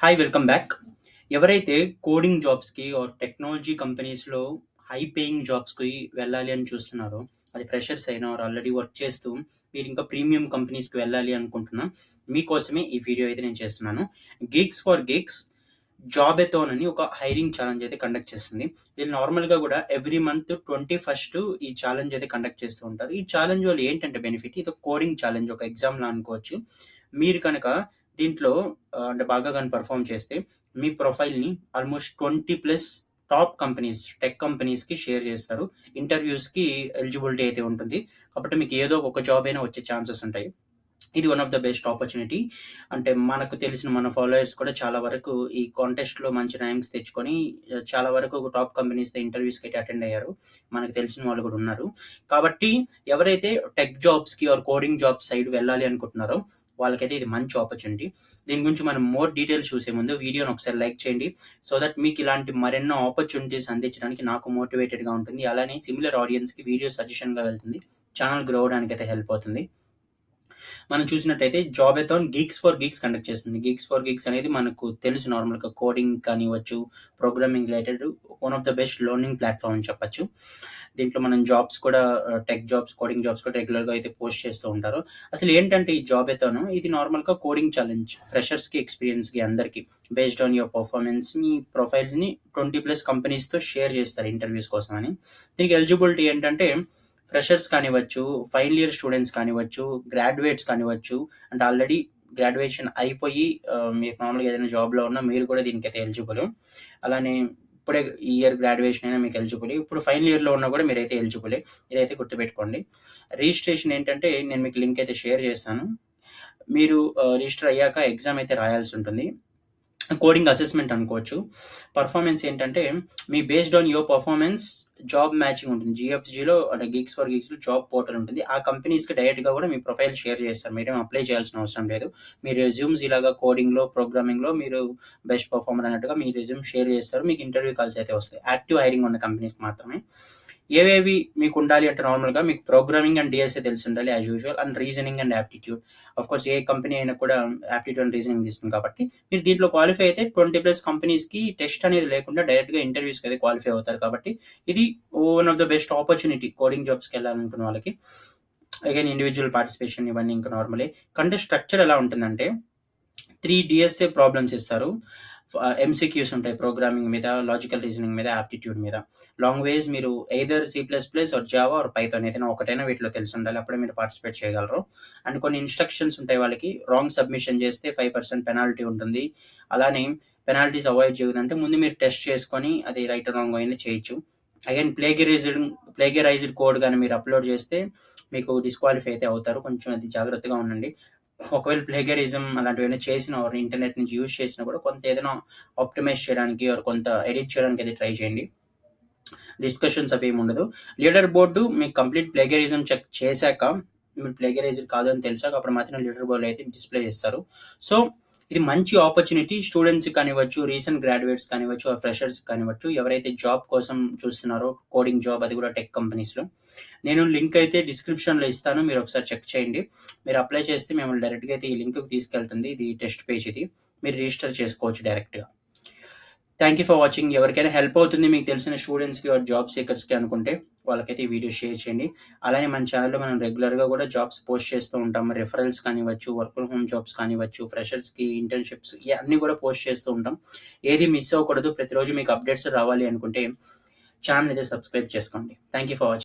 Hi welcome back. ఎవరైతే coding జాబ్స్‌కి or technology కంపెనీస్‌లో హై పేయింగ్ జాబ్స్‌కి వెళ్ళాలి అని చూస్తున్నారో, అది ఫ్రెషర్స్ అయినా ఆర్ ఆల్రెడీ వర్క్ చేస్తూ మీరు ఇంకా ప్రీమియం కంపెనీస్‌కి వెళ్ళాలి అనుకుంటున్నా, మీకోసమే ఈ వీడియో అయితే నేను చేస్తున్నాను. గిగ్స్ ఫర్ గిగ్స్ జాబెథాన్ అని ఒక హైరింగ్ ఛాలెంజ్ అయితే కండక్ట్ చేస్తుంది. వీళ్ళు నార్మల్‌గా కూడా ఎవ్రీ మంత్ 21 ఈ ఛాలెంజ్ అయితే కండక్ట్ చేస్తూ ఉంటారు. ఈ ఛాలెంజ్ వల్ల ఏంటంటే బెనిఫిట్, ఇది ఒక కోడింగ్ ఛాలెంజ్, ఒక ఎగ్జామ్‌లా అనుకోవచ్చు. మీరు కనుక దీంట్లో అంటే బాగా గాని పెర్ఫార్మ్ చేస్తే మీ ప్రొఫైల్‌ని ఆల్‌మోస్ట్ 20+ టాప్ కంపెనీస్, టెక్ కంపెనీస్‌కి షేర్ చేస్తారు. ఇంటర్‌వ్యూస్‌కి ఎలిజిబిలిటీ అయితే ఉంటుంది. కాబట్టి మీకు ఏదో ఒక జాబ్ అయినా వచ్చే ఛాన్సెస్ ఉంటాయి. ఇది one of the best opportunity. అంటే మనకు తెలిసిన మన ఫాలోయర్స్ కూడా చాలా వరకు ఈ కాంటెస్ట్‌లో మంచి ర్యాంక్స్ తెచ్చుకొని చాలా వరకు టాప్ కంపెనీస్‌తో ఇంటర్‌వ్యూస్‌కి అయితే అటెండ్ అయ్యారు. మనకు తెలిసిన వాళ్ళు కూడా ఉన్నారు. కాబట్టి ఎవరైతే టెక్ జాబ్స్‌కి ఆర్ కోడింగ్ జాబ్స్ సైడ్ వెళ్ళాలి అనుకుంటున్నారో వాళ్ళకైతే ఇది మంచి ఆపర్చునిటీ. దీని గురించి మనం మోర్ డీటెయిల్స్ చూసే ముందు వీడియోని ఒకసారి లైక్ చేయండి. సో దట్ మీకు ఇలాంటి మరెన్నో ఆపర్చునిటీస్ అందించడానికి నాకు మోటివేటెడ్‌గా ఉంటుంది. అలానే సిమిలర్ ఆడియన్స్‌కి వీడియో సజెషన్‌గా వెళ్తుంది. ఛానెల్ గ్రో అవ్వడానికైతే హెల్ప్ అవుతుంది. మనం చూసినట్టయితే jobathon gigs for gigs conduct చేస్తుంది. గిగ్స్ ఫర్ గిగ్స్ అనేది మనకు తెలుసు, నార్మల్‌గా కోడింగ్ కానివ్వచ్చు, programming related one of the best learning platform అని చెప్పొచ్చు. దీంట్లో మనం జాబ్స్ కూడా టెక్ జాబ్స్, కోడింగ్ జాబ్స్ కూడా రెగ్యులర్‌గా అయితే పోస్ట్ చేస్తూ ఉంటారు. అసలు ఏంటంటే ఈ జాబెథాన్ ఇది నార్మల్‌గా కోడింగ్ ఛాలెంజ్. ఫ్రెషర్స్‌కి, ఎక్స్‌పీరియన్స్‌కి అందరికి బేస్డ్ ఆన్ యువర్ పర్ఫార్మెన్స్ మీ ప్రొఫైల్స్‌ని 20+ కంపెనీస్‌తో షేర్ చేస్తారు ఇంటర్‌వ్యూస్ కోసమని. దీనికి ఎలిజిబిలిటీ ఏంటంటే ఫ్రెషర్స్ కానివ్వచ్చు, ఫైనల్ ఇయర్ స్టూడెంట్స్ కానివ్వచ్చు, గ్రాడ్యుయేట్స్ కానివ్వచ్చు, అంటే ఆల్రెడీ గ్రాడ్యుయేషన్ అయిపోయి మీరు మామూలుగా ఏదైనా జాబ్‌లో ఉన్నా మీరు కూడా దీనికైతే ఎలిజిబుల్. అలానే ఇప్పుడే ఈ ఇయర్ గ్రాడ్యుయేషన్ అయినా మీకు ఎలిజిబులే. ఇప్పుడు ఫైనల్ ఇయర్‌లో ఉన్నా కూడా మీరైతే ఎలిజిబులే. ఇదైతే గుర్తుపెట్టుకోండి. రిజిస్ట్రేషన్ ఏంటంటే నేను మీకు లింక్ అయితే షేర్ చేస్తాను. మీరు రిజిస్టర్ అయ్యాక ఎగ్జామ్ అయితే రాయాల్సుంటుంది. కోడింగ్ అసెస్మెంట్ అనుకోవచ్చు. పర్ఫార్మెన్స్ ఏంటంటే మీ based on your performance job matching ఉంటుంది. జీఎఫ్‌జీలో అంటే గిగ్స్ ఫర్ గిగ్స్‌లో జాబ్ పోర్టల్ ఉంటుంది. ఆ కంపెనీస్‌కి డైరెక్ట్‌గా కూడా మీ ప్రొఫైల్ షేర్ చేస్తారు. మీరేం అప్లై చేయాల్సిన అవసరం లేదు. మీ రెజ్యూమ్స్ ఇలాగా కోడింగ్‌లో, ప్రోగ్రామింగ్‌లో మీరు బెస్ట్ పర్ఫార్మర్ అన్నట్టుగా మీ రెజ్యూమ్ షేర్ చేస్తారు. మీకు ఇంటర్వ్యూ కాల్స్ అయితే వస్తాయి. యాక్టివ్ హైరింగ్ ఉన్న కంపెనీస్‌కి మాత్రమే. ఏవేవి మీకుండాలి అంటే నార్మల్‌గా మీకు ప్రోగ్రామింగ్ అండ్ డీఎస్ఏ తెలిసుండాలి as usual, and reasoning and aptitude. Of course A company అయినా కూడా యాప్టిట్యూడ్ అండ్ రీజనింగ్ తీస్తుంది కాబట్టి మీరు దీంట్లో క్వాలిఫై అయితే 20+ కంపెనీస్‌కి టెస్ట్ అనేది లేకుండా డైరెక్ట్‌గా ఇంటర్వ్యూస్‌కి అయితే క్వాలిఫై అవుతారు. కాబట్టి ఇది one of the best opportunity coding జాబ్స్‌కెళ్ళాలనుకున్న వాళ్ళకి. అగైన్ ఇండివిడ్యువల్ పార్టిసిపేషన్ ఇవన్నీ ఇంకా నార్మలే. కంటెస్ట్ స్ట్రక్చర్ ఎలా ఉంటుందంటే 3 డీఎస్ఏ ప్రాబ్లమ్స్ ఇస్తారు. ఎంసీక్యూస్ ఉంటాయి ప్రోగ్రామింగ్ మీద, లాజికల్ రీజనింగ్ మీద, యాప్టిట్యూడ్ మీద. లాంగ్వేజ్ మీరు either C plus plus or Java or Python ఏదైనా ఒకటైనా వీటిలో తెలిసుండాలి. అప్పుడే మీరు పార్టిసిపేట్ చేయగలరు. అండ్ కొన్ని ఇన్‌స్ట్రక్షన్స్ ఉంటాయి వాళ్ళకి. రాంగ్ సబ్మిషన్ చేస్తే 5% పెనాల్టీ ఉంటుంది. అలానే పెనాల్టీస్ అవాయిడ్ చేయాలంటే ముందు మీరు టెస్ట్ చేసుకొని అది రైట్ ఆర్ రాంగ్ అయినా చేయొచ్చు. అగైన్ ప్లేగరైజ్డ్ కోడ్ గాని మీరు అప్‌లోడ్ చేస్తే మీకు డిస్‌క్వాలిఫై అయితే అవుతారు. కొంచెం అది జాగ్రత్తగా ఉండండి. ఒకవేళ ప్లేగరిజం అలాంటివేమైనా చేసినా ఆర్ ఇంటర్నెట్ నుంచి యూజ్ చేసినా కూడా కొంత ఏదైనా ఆప్టిమైజ్ చేయడానికి ఆర్ కొంత ఎడిట్ చేయడానికి అయితే ట్రై చేయండి. డిస్కషన్స్ అవేమి ఉండదు. లీడర్ బోర్డ్ మీకు కంప్లీట్ ప్లేగరిజం చెక్ చేశాక, మీరు ప్లేగరైజ్డ్ కాదు అని తెలిసాక అప్పుడు మాత్రం లీడర్ బోర్డ్ అయితే డిస్‌ప్లే చేస్తారు. సో ఇది మంచి ఆపర్చునిటీ స్టూడెంట్స్‌కి కానివ్వచ్చు, రీసెంట్ గ్రాడ్యుయేట్స్ కానివ్వచ్చు, ఆర్ ఫ్రెషర్స్‌కి కానివ్వచ్చు, ఎవరైతే జాబ్ కోసం చూస్తున్నారో కోడింగ్ జాబ్, అది కూడా టెక్ కంపెనీస్‌లో. నేను లింక్ అయితే డిస్క్రిప్షన్‌లో ఇస్తాను. మీరు ఒకసారి చెక్ చేయండి. మీరు అప్లై చేస్తే మిమ్మల్ని డైరెక్ట్‌గా అయితే ఈ లింక్‌కి తీసుకెళ్తుంది. ఇది టెస్ట్ పేజ్ ఇది. మీరు రిజిస్టర్ చేసుకోవచ్చు డైరెక్ట్‌గా. Thank you for watching. ఎవరికైనా హెల్ప్ అవుతుంది మీకు తెలిసిన స్టూడెంట్స్‌కి ఆర్ జాబ్ సీకర్స్‌కి అనుకుంటే వాళ్ళకైతే ఈ వీడియో షేర్ చేయండి. అలానే మన ఛానెల్‌లో మనం రెగ్యులర్‌గా కూడా జాబ్స్ పోస్ట్ చేస్తూ ఉంటాం. రిఫరల్స్ కానివ్వచ్చు, వర్క్ ఫ్రమ్ హోమ్ జాబ్స్ కానివ్వచ్చు, ఫ్రెషర్స్‌కి ఇంటర్న్‌షిప్స్ ఇయన్నీ కూడా పోస్ట్ చేస్తూ ఉంటాం. ఏది మిస్ అవ్వకూడదు. ప్రతిరోజు మీకు అప్డేట్స్ రావాలి అనుకుంటే ఛానెల్ అయితే సబ్స్క్రైబ్ చేసుకోండి. Thank you for watching.